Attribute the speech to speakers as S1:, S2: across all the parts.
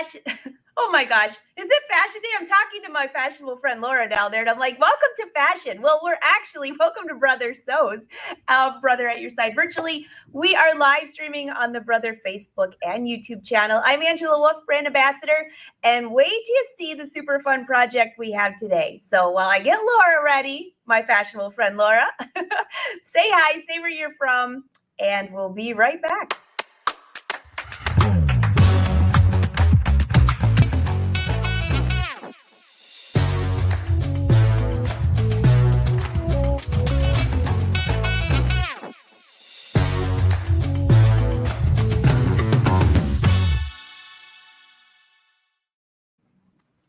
S1: fashion. Oh my gosh. Is it fashion day? I'm talking to my fashionable friend Laura down there, and I'm like, welcome to fashion. Well, welcome to Brother So's, Brother at Your Side virtually. We are live streaming on the Brother Facebook and YouTube channel. I'm Angela Wolf, brand ambassador, and wait till you see the super fun project we have today. So while I get Laura ready, my fashionable friend Laura, say hi, say where you're from, and we'll be right back.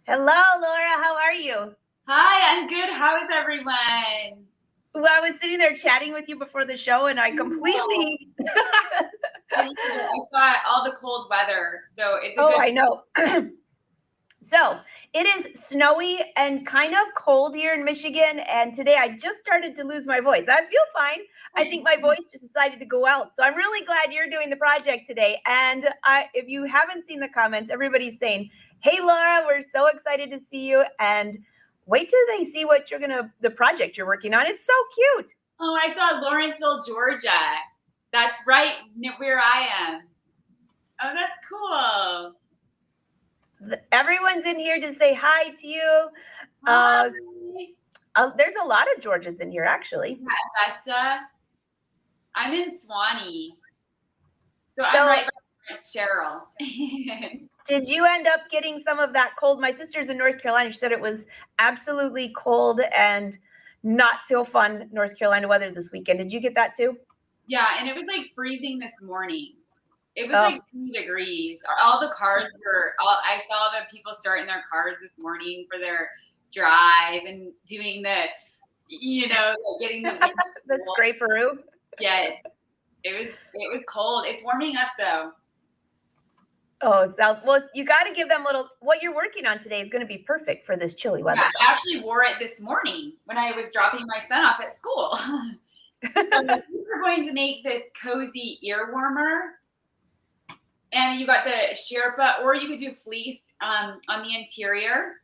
S1: Hello, Laura. How are you?
S2: Hi, I'm good. How is everyone?
S1: Well, I was sitting there chatting with you before the show, and I completely.
S2: I got all the cold weather, so it's a good.
S1: I know. So it is snowy and kind of cold here in Michigan, and today I just started to lose my voice. I feel fine. I think my voice just decided to go out. So I'm really glad you're doing the project today. And if you haven't seen the comments, everybody's saying, "Hey, Laura, we're so excited to see you." And wait till they see what the project you're working on. It's so cute.
S2: Oh, I saw Lawrenceville, Georgia. That's right where I am. Oh, that's cool.
S1: Everyone's in here to say hi to you.
S2: Hi.
S1: There's a lot of Georgias in here, actually.
S2: Yeah, Augusta. I'm in Swanee. So I'm right by Cheryl.
S1: Did you end up getting some of that cold? My sister's in North Carolina. She said it was absolutely cold and not so fun North Carolina weather this weekend. Did you get that too?
S2: Yeah, and it was like freezing this morning. It was like 20 degrees. All the cars I saw the people starting their cars this morning for their drive and doing getting the
S1: the scraperoo.
S2: Yes, it was cold. It's warming up though.
S1: Oh, well, you got to give them what you're working on today is going to be perfect for this chilly weather.
S2: Yeah, I actually wore it this morning when I was dropping my son off at school. So we're going to make this cozy ear warmer. And you got the Sherpa, or you could do fleece on the interior.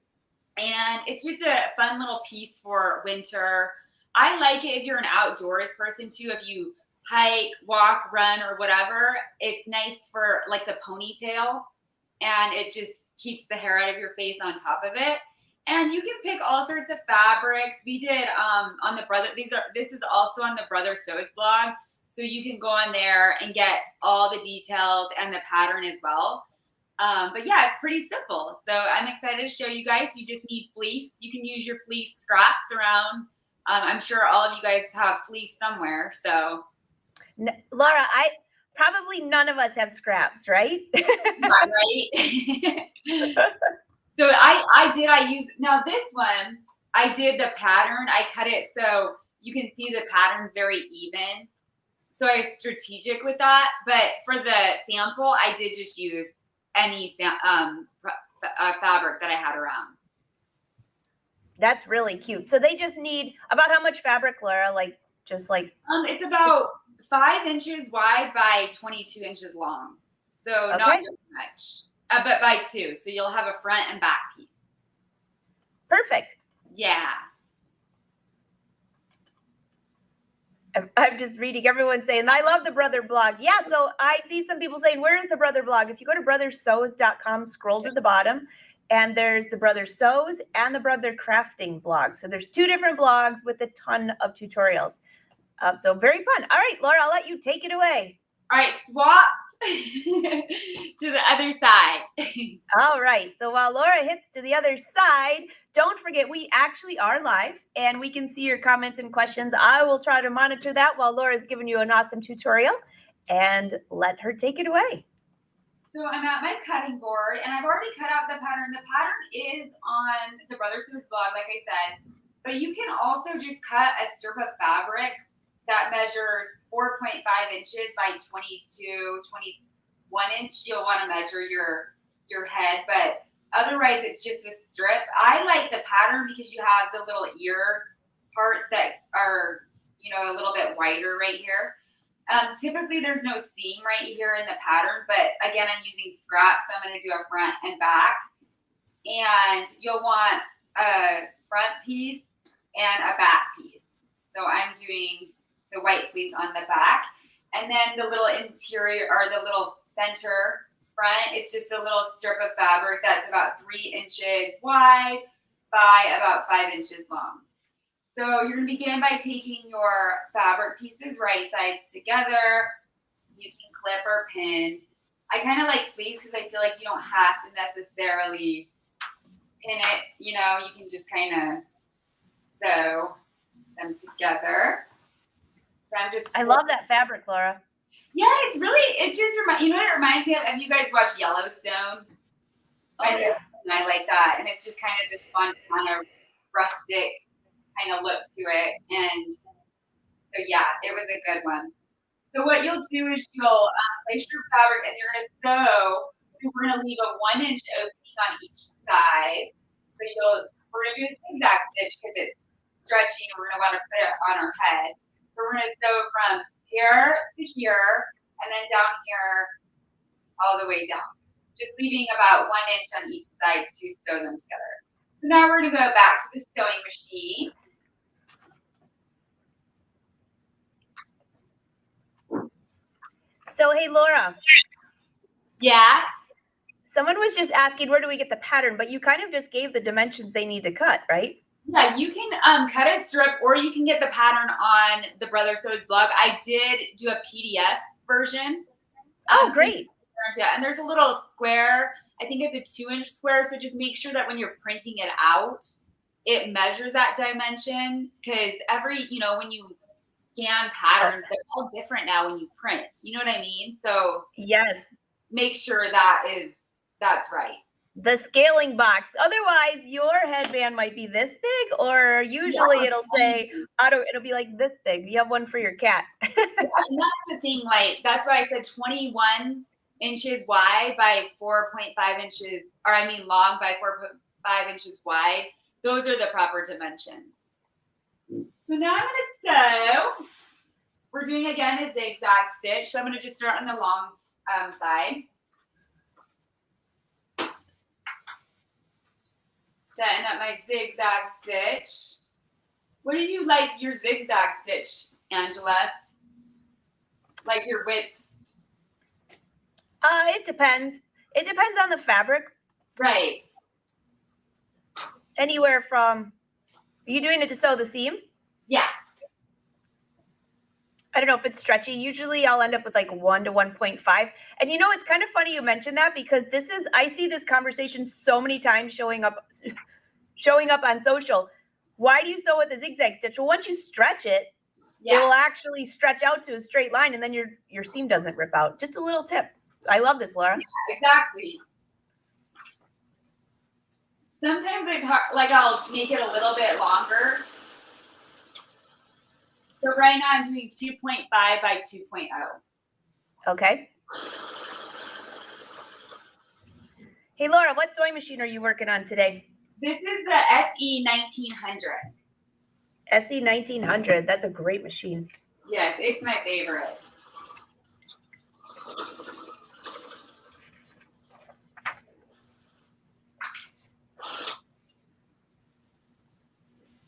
S2: And it's just a fun little piece for winter. I like it if you're an outdoors person too. If you hike, walk, run, or whatever, it's nice for like the ponytail. And it just keeps the hair out of your face on top of it. And you can pick all sorts of fabrics. We did on the Brother, this is also on the Brother So's blog. So you can go on there and get all the details and the pattern as well. But yeah, it's pretty simple. So I'm excited to show you guys. You just need fleece. You can use your fleece scraps around. I'm sure all of you guys have fleece somewhere. So
S1: Laura, probably none of us have scraps, right?
S2: Not right. So now this one, I did the pattern. I cut it so you can see the pattern's very even. So I was strategic with that, but for the sample, I did just use any fabric that I had around.
S1: That's really cute. So they just need about how much fabric, Laura?
S2: It's about 5 inches wide by 22 inches long. So not very much, but by 2. So you'll have a front and back piece.
S1: Perfect.
S2: Yeah.
S1: I'm just reading everyone saying, I love the Brother blog. Yeah, so I see some people saying, where is the Brother blog? If you go to brothersos.com, scroll to the bottom, and there's the Brother So's and the Brother Crafting blog. So there's 2 different blogs with a ton of tutorials. So very fun. All right, Laura, I'll let you take it away.
S2: All right, swap to the other side.
S1: All right, so while Laura hits to the other side, don't forget we actually are live and we can see your comments and questions. I will try to monitor that while Laura's giving you an awesome tutorial, and let her take it away.
S2: So I'm at my cutting board and I've already cut out the pattern. The pattern is on the Brother So's blog, like I said, but you can also just cut a strip of fabric that measures 4.5 inches by 21 inch. You'll want to measure your head, but otherwise it's just a strip. I like the pattern because you have the little ear parts that are, a little bit wider right here. Typically there's no seam right here in the pattern, but again, I'm using scraps, so I'm going to do a front and back. And you'll want a front piece and a back piece. So I'm doing the white fleece on the back, and then the little interior or the little center front, it's just a little strip of fabric that's about 3 inches wide by about 5 inches long. So you're going to begin by taking your fabric pieces right sides together. You can clip or pin. I kind of like fleece because I feel like you don't have to necessarily pin it. You know, you can just kind of sew them together. So
S1: I love that fabric, Laura.
S2: Yeah, it's just you know what it reminds me of? Have you guys watched Yellowstone?
S1: Yeah.
S2: I like that. And it's just kind of this fun, kind of rustic kind of look to it. And so, yeah, it was a good one. So what you'll do is you'll place your fabric and you're going to sew. We're going to leave a 1-inch opening on each side. So we're going to do a zigzag stitch because it's stretchy and we're going to want to put it on our head. So we're going to sew from here to here and then down here all the way down. Just leaving about 1 inch on each side to sew them together. So now we're going to go back to the sewing machine.
S1: So, hey, Laura.
S2: Yeah.
S1: Someone was just asking, where do we get the pattern? But you kind of just gave the dimensions they need to cut, right?
S2: Yeah, you can cut a strip or you can get the pattern on the Brother Sews blog. I did do a PDF version.
S1: Oh, great.
S2: And there's a little square. I think it's a 2-inch square. So just make sure that when you're printing it out, it measures that dimension. Because when you scan patterns, they're all different now when you print. You know what I mean? So
S1: yes,
S2: make sure that's right.
S1: The scaling box. Otherwise, your headband might be this big, or usually it'll say it'll be like this big. You have one for your cat.
S2: And that's the thing. Like that's why I said 21 inches wide by 4.5 inches, or I mean long by 4.5 inches wide. Those are the proper dimensions. So now I'm going to sew. We're doing again a zigzag stitch. So I'm going to just start on the long side. Setting up my zigzag stitch. What do you like your zigzag stitch, Angela? Like your width?
S1: It depends. It depends on the fabric.
S2: Right.
S1: Anywhere from, are you doing it to sew the seam?
S2: Yeah.
S1: I don't know if it's stretchy. Usually I'll end up with like 1 to 1.5. And it's kind of funny you mentioned that because I see this conversation so many times showing up on social. Why do you sew with a zigzag stitch? Well, once you stretch it, it will actually stretch out to a straight line and then your seam doesn't rip out. Just a little tip. I love this, Laura.
S2: Yeah, exactly. Sometimes it's hard, like I'll make it a little bit longer. So right now I'm doing 2.5 by 2.0.
S1: Okay. Hey, Laura, what sewing machine are you working on today?
S2: This is the SE 1900.
S1: SE 1900. That's a great machine.
S2: Yes, it's my favorite.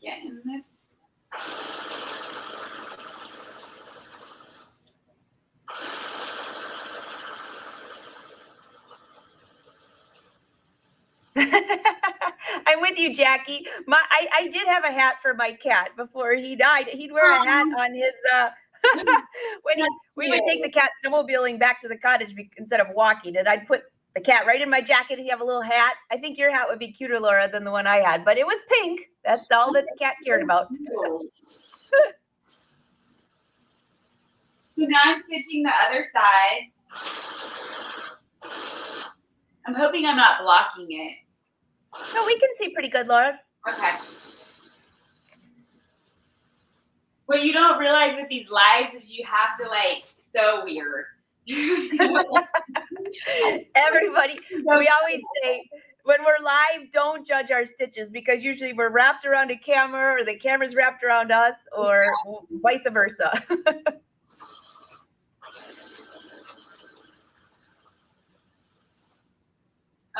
S2: Getting this.
S1: I'm with you, Jackie. I did have a hat for my cat before he died. He'd wear a hat on his when we would take the cat snowmobiling back to the cottage instead of walking, and I'd put the cat right in my jacket. He'd have a little hat. I think your hat would be cuter, Laura, than the one I had, but it was pink. That's all that the cat cared about.
S2: So now I'm stitching the other side. I'm hoping I'm not blocking it.
S1: No, we can see pretty good, Laura.
S2: Okay. What you don't realize with these lives is you have to sew weird.
S1: Everybody, we always say when we're live, don't judge our stitches because usually we're wrapped around a camera or the camera's wrapped around us or vice versa.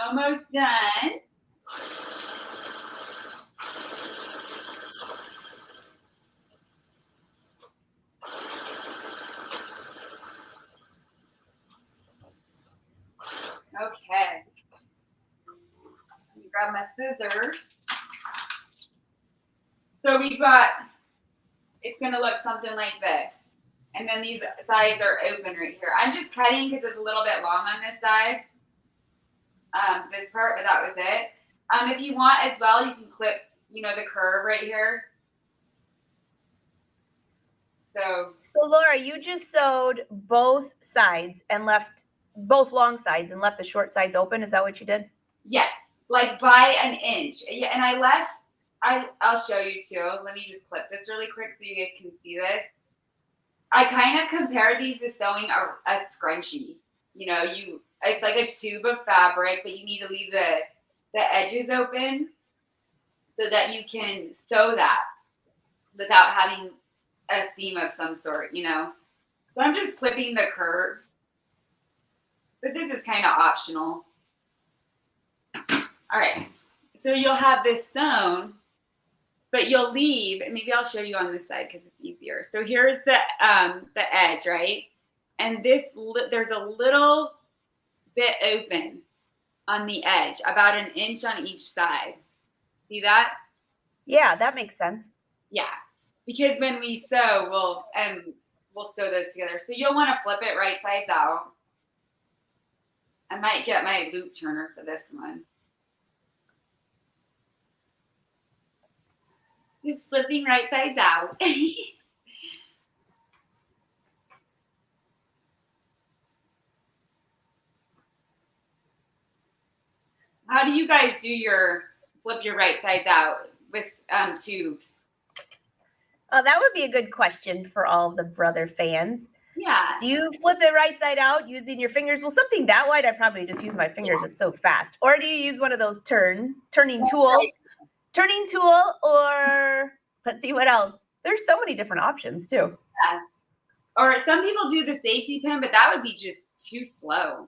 S2: Almost done. Okay. Let me grab my scissors. So we've got, it's going to look something like this. And then these sides are open right here. I'm just cutting because it's a little bit long on this side. This part, but that was it. If you want as well, you can clip, the curve right here. So
S1: Laura, you just sewed both sides and left both long sides and left the short sides open. Is that what you did?
S2: Yes, like by an inch. Yeah, and I left, I'll show you too. Let me just clip this really quick so you guys can see this. I kind of compare these to sewing a scrunchie. It's like a tube of fabric, but you need to leave the edges open so that you can sew that without having a seam of some sort, So I'm just clipping the curves, but this is kind of optional. All right, so you'll have this sewn, but you'll leave, and maybe I'll show you on this side because it's easier. So here's the edge, right? And there's a little bit open on the edge, about an inch on each side. See that?
S1: Yeah, that makes sense.
S2: Yeah, because when we sew, we'll sew those together. So you'll want to flip it right sides out. I might get my loop turner for this one. Just flipping right sides out. How do you guys flip your right sides out with tubes?
S1: That would be a good question for all of the brother fans.
S2: Yeah.
S1: Do you flip it right side out using your fingers? Well, something that wide, I probably just use my fingers. Yeah. It's so fast. Or do you use one of those turning tools? Right. Turning tool, or let's see what else. There's so many different options too.
S2: Yeah. Or some people do the safety pin, but that would be just too slow.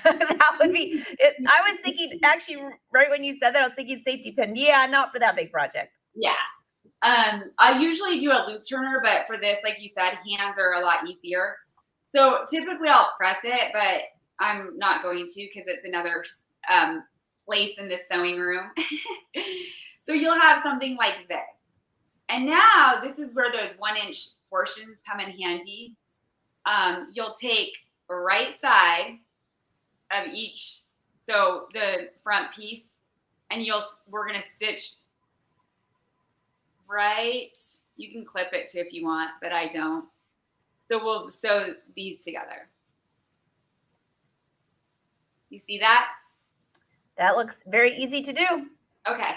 S1: That would be it. I was thinking, actually, right when you said that, I was thinking safety pin. Yeah, not for that big project.
S2: Yeah. I usually do a loop turner, but for this, like you said, hands are a lot easier. So typically I'll press it, but I'm not going to because it's another place in this sewing room. So you'll have something like this. And now this is where those 1-inch portions come in handy. You'll take right side of each, so the front piece, and we're gonna stitch right. You can clip it too if you want, but I don't. So we'll sew these together. You see that?
S1: That looks very easy to do.
S2: Okay,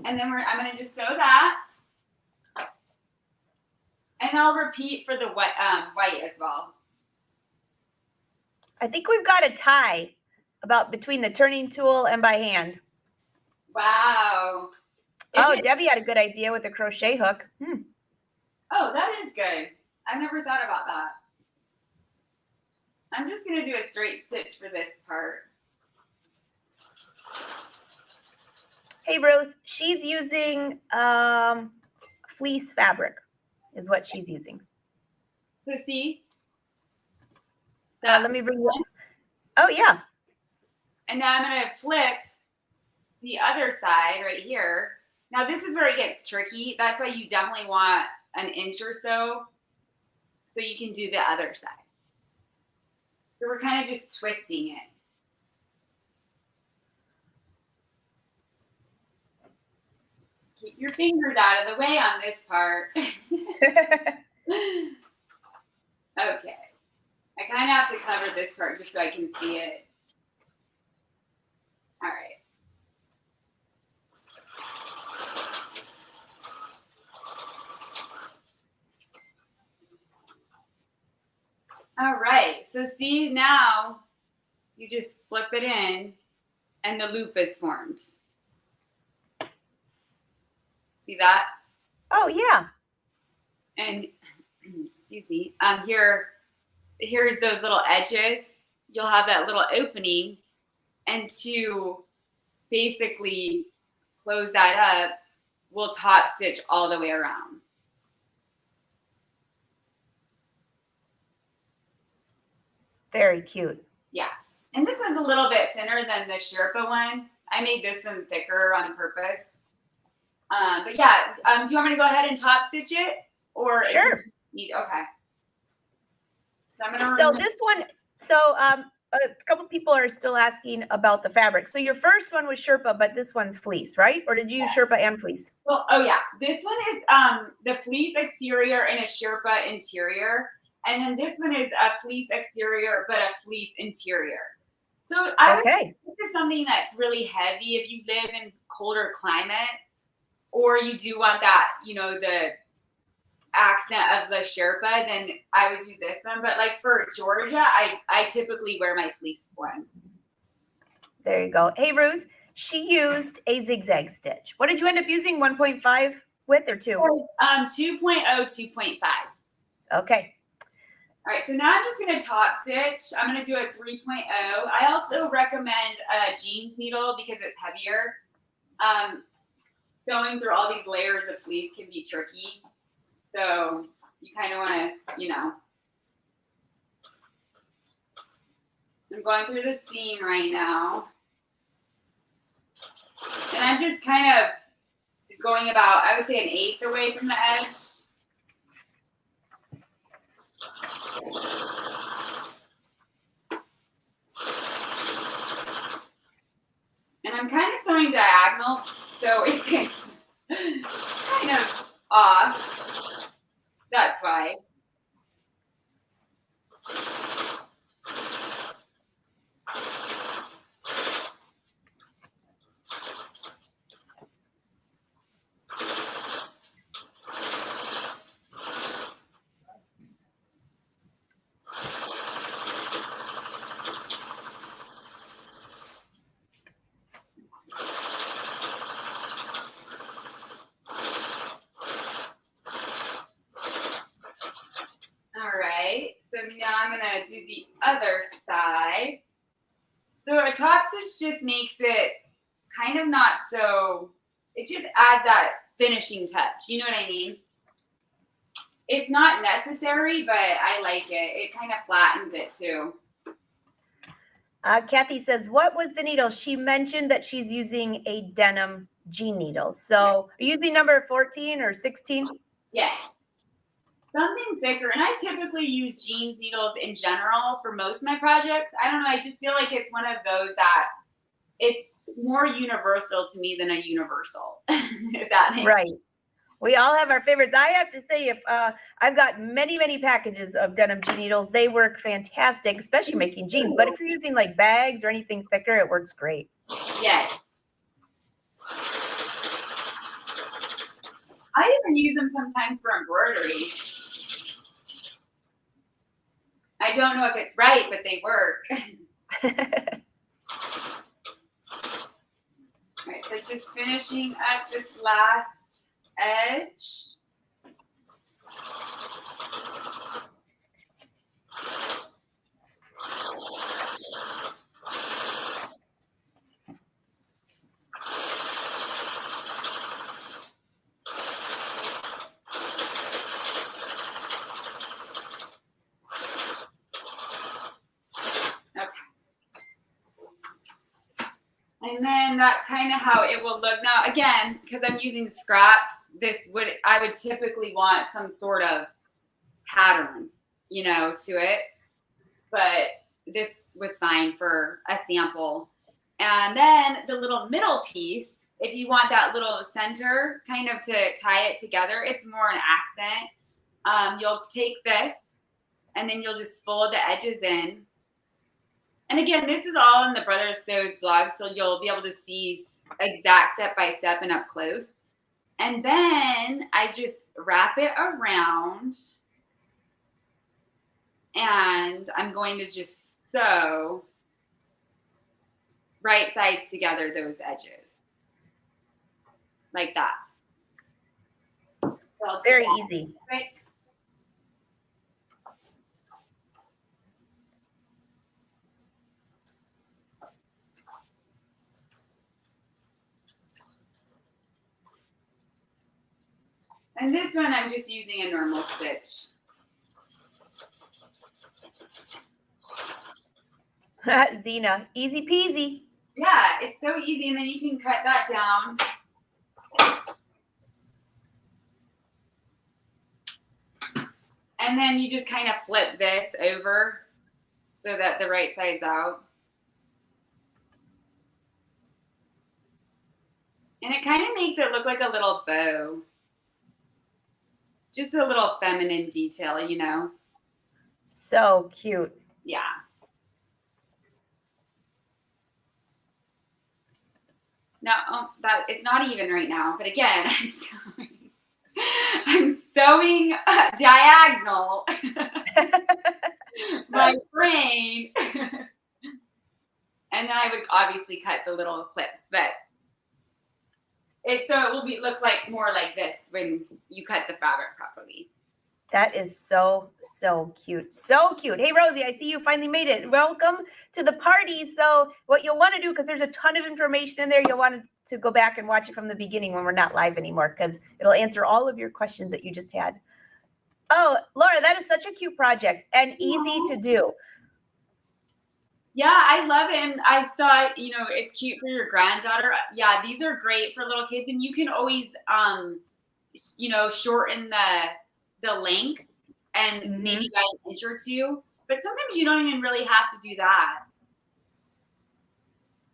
S2: and then I'm gonna just sew that. And I'll repeat for the white as well.
S1: I think we've got a tie about between the turning tool and by hand.
S2: Wow.
S1: Debbie had a good idea with the crochet hook.
S2: Oh, that is good. I've never thought about that. I'm just going to do a straight stitch for this part.
S1: Hey, Ruth, she's using fleece fabric is what she's using.
S2: So see?
S1: Let me bring you up. Oh, yeah.
S2: And now I'm going to flip the other side right here. Now this is where it gets tricky. That's why you definitely want an inch or so you can do the other side. So we're kind of just twisting it. Keep your fingers out of the way on this part. Okay. I kind of have to cover this part just so I can see it. All right. All right, so see now, you just flip it in and the loop is formed. See that?
S1: Oh, yeah.
S2: And, excuse me, here's those little edges. You'll have that little opening And to basically close that up, we'll top stitch all the way around.
S1: Very cute.
S2: Yeah. And this one's a little bit thinner than the Sherpa one. I made this one thicker on purpose. But yeah, do you want me to go ahead and top stitch it? Or
S1: sure.
S2: Okay.
S1: So this one, a couple people are still asking about the fabric. So your first one was Sherpa, but this one's fleece, right? Or did you use Sherpa and fleece?
S2: Well, oh yeah. This one is the fleece exterior and a Sherpa interior. And then this one is a fleece exterior, but a fleece interior. So I would say this is something that's really heavy if you live in colder climates, or you do want that, you know, the accent of the Sherpa, then I would do this one. But like for Georgia, I typically wear my fleece one.
S1: There you go. Hey, Ruth, she used a zigzag stitch. What did you end up using, 1.5 width or 2?
S2: 2.0, 2.5.
S1: Okay.
S2: All right, so now I'm just going to top stitch. I'm going to do a 3.0. I also recommend a jeans needle because it's heavier. Going through all these layers of fleece can be tricky. So you kind of want to, you know. I'm going through the seam right now. And I'm just kind of going about, I would say, 1/8 away from the edge. And I'm kind of sewing diagonal, so it gets kind of off. That's why. All right, so now I'm gonna do the other side. So a top stitch just makes it kind of not so, it just adds that finishing touch. You know what I mean? It's not necessary, but I like it. It kind of flattens it too.
S1: Kathy says, what was the needle? She mentioned that she's using a denim jean needle. So are you using number 14 or 16?
S2: Yes. Something thicker. And I typically use jeans needles in general for most of my projects. I don't know. I just feel like it's one of those that it's more universal to me than a universal, if that makes
S1: sense. We all have our favorites. I have to say, if I've got many packages of denim jean needles, they work fantastic, especially making jeans. But if you're using like bags or anything thicker, it works great.
S2: Yes. I even use them sometimes for embroidery. I don't know if it's right, but they work. All right, so just finishing up this last edge. And then that's kind of how it will look. Now, again, because I'm using scraps, I would typically want some sort of pattern, you know, to it. But this was fine for a sample. And then the little middle piece, if you want that little center kind of to tie it together, it's more an accent. You'll take this and then you'll just fold the edges in. And again, this is all in the Brothers Sews blog, so you'll be able to see exact step by step and up close. And then I just wrap it around, and I'm going to just sew right sides together those edges, like that. So
S1: very easy.
S2: Right. And this one, I'm just using a normal stitch.
S1: Zena, easy peasy.
S2: Yeah, it's so easy, and then you can cut that down. And then you just kind of flip this over so that the right side's out. And it kind of makes it look like a little bow. Just a little feminine detail, you know?
S1: So cute.
S2: Yeah. Now, that it's not even right now, but again, I'm sewing diagonal my frame. And then I would obviously cut the little clips, but it will look like more like this when you cut the fabric properly.
S1: That is so cute. So cute. Hey, Rosie, I see you finally made it. Welcome to the party. So what you'll want to do, because there's a ton of information in there, you'll want to go back and watch it from the beginning when we're not live anymore, because it'll answer all of your questions that you just had. Oh, Laura, that is such a cute project and easy to do.
S2: Yeah, I love it. And I thought, it's cute for your granddaughter. Yeah, these are great for little kids. And you can always, shorten the length and maybe by an inch or two. But sometimes you don't even really have to do that.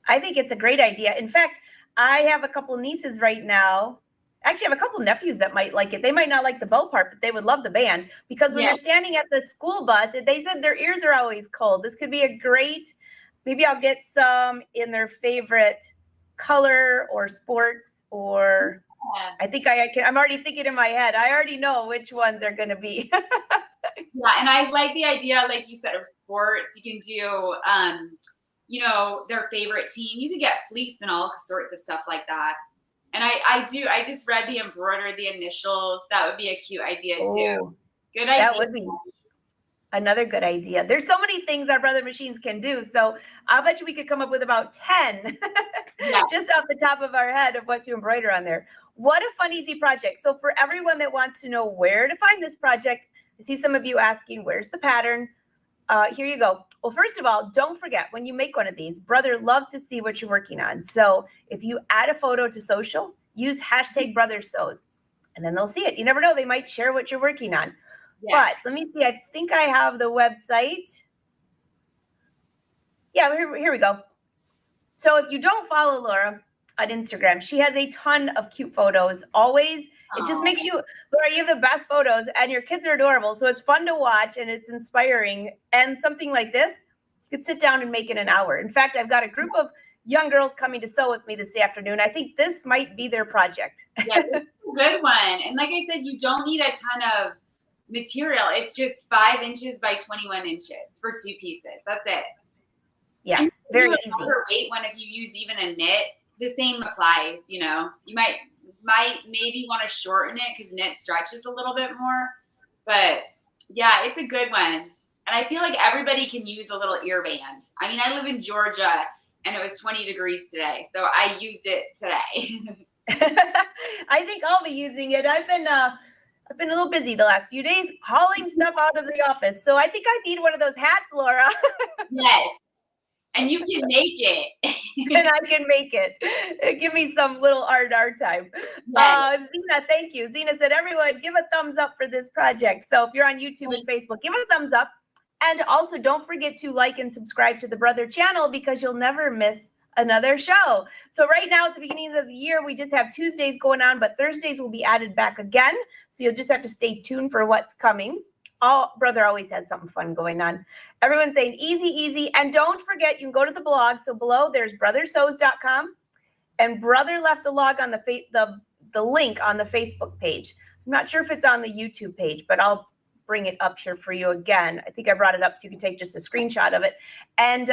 S1: I think it's a great idea. In fact, I have a couple nieces right now. Actually, I have a couple nephews that might like it. They might not like the bow part, but they would love the band, because when they're standing at the school bus, they said their ears are always cold. This could be a great, maybe I'll get some in their favorite color or sports, or I think I'm already thinking in my head. I already know which ones are going to be.
S2: Yeah, and I like the idea, like you said, of sports. You can do, their favorite team. You could get fleece and all sorts of stuff like that. And I just read the embroider, the initials. That would be a cute idea too. Good idea.
S1: That would be another good idea. There's so many things our brother machines can do. So I'll bet you we could come up with about 10 just off the top of our head of what to embroider on there. What a fun, easy project. So for everyone that wants to know where to find this project, I see some of you asking, where's the pattern? Here you go. Well, first of all, don't forget, when you make one of these, brother loves to see what you're working on. So if you add a photo to social, use #BrotherSews, and then they'll see it. You never know, they might share what you're working on. But let me see, I think I have the website. Yeah, here we go. So if you don't follow Laura on Instagram, she has a ton of cute photos. Always, it just makes you, Laura, you have the best photos, and your kids are adorable. So it's fun to watch, and it's inspiring. And something like this, you could sit down and make in an hour. In fact, I've got a group of young girls coming to sew with me this afternoon. I think this might be their project.
S2: Yeah, this is a good one. And like I said, you don't need a ton of material. It's just 5 inches by 21 inches for 2 pieces. That's it.
S1: Yeah, very easy.
S2: Weight one, if you use even a knit, the same applies. You might maybe want to shorten it because knit stretches a little bit more. But yeah, it's a good one. And I feel like everybody can use a little ear band. I mean, I live in Georgia and it was 20 degrees today, so I used it today.
S1: I think I'll be using it. I've been a little busy the last few days hauling stuff out of the office. So I think I need one of those hats, Laura.
S2: Yes. And you can make it.
S1: And I can make it. Give me some little art time.
S2: Yes.
S1: Zena, thank you. Zena said, everyone, give a thumbs up for this project. So if you're on YouTube and Facebook, give a thumbs up. And also don't forget to like and subscribe to the Brother channel, because you'll never miss another show. So right now at the beginning of the year, we just have Tuesdays going on, but Thursdays will be added back again. So you'll just have to stay tuned for what's coming. Brother always has something fun going on. Everyone's saying easy, easy. And don't forget, you can go to the blog. So below there's brothersews.com, and Brother left the log on the link on the Facebook page. I'm not sure if it's on the YouTube page, but I'll bring it up here for you again. I think I brought it up so you can take just a screenshot of it. And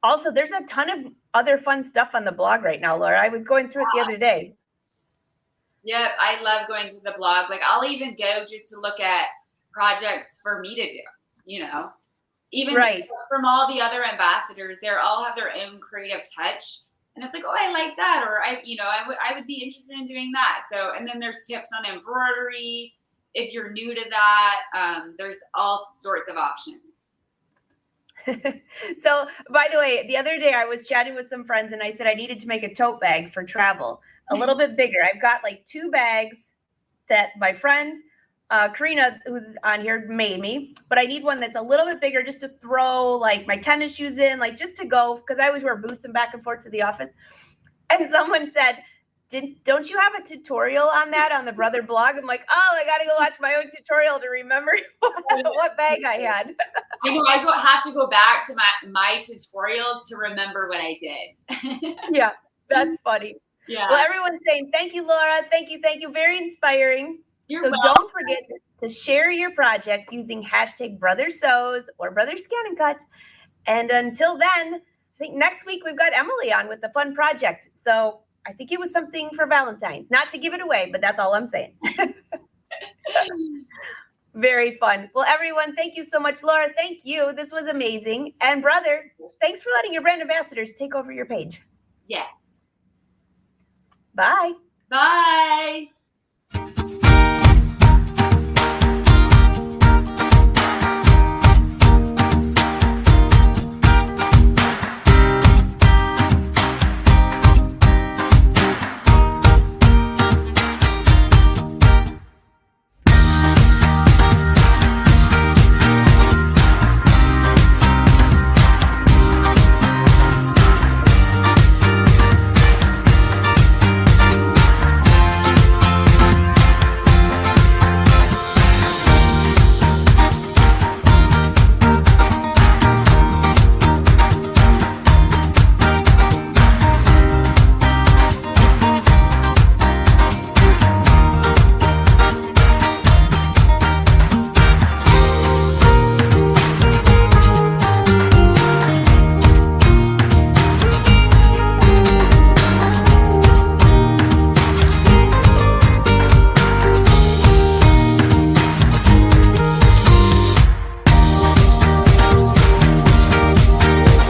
S1: also, there's a ton of other fun stuff on the blog right now, Laura. I was going through it the other day.
S2: Yep, I love going to the blog. Like, I'll even go just to look at projects for me to do, Even from all the other ambassadors, they all have their own creative touch. And it's like, oh, I like that, or I would be interested in doing that. So, and then there's tips on embroidery. If you're new to that, there's all sorts of options.
S1: So, by the way, the other day I was chatting with some friends and I said I needed to make a tote bag for travel, a little bit bigger. I've got like 2 bags that my friend Karina, who's on here, made me, but I need one that's a little bit bigger just to throw like my tennis shoes in, like just to go, because I always wear boots and back and forth to the office. And someone said, don't you have a tutorial on that on the Brother blog? I'm like, oh, I got to go watch my own tutorial to remember what bag I had.
S2: I know have to go back to my tutorials to remember what I did.
S1: Yeah, that's funny.
S2: Yeah.
S1: Well, everyone's saying, thank you, Laura. Thank you. Thank you. Very inspiring.
S2: You're
S1: so
S2: welcome.
S1: Don't forget to share your projects using hashtag Brother Sews or Brother Scan and Cut. And until then, I think next week we've got Emily on with the fun project. So I think it was something for Valentine's. Not to give it away, but that's all I'm saying. Very fun. Well, everyone, thank you so much. Laura, thank you. This was amazing. And brother, thanks for letting your brand ambassadors take over your page.
S2: Yes.
S1: Bye.
S2: Bye.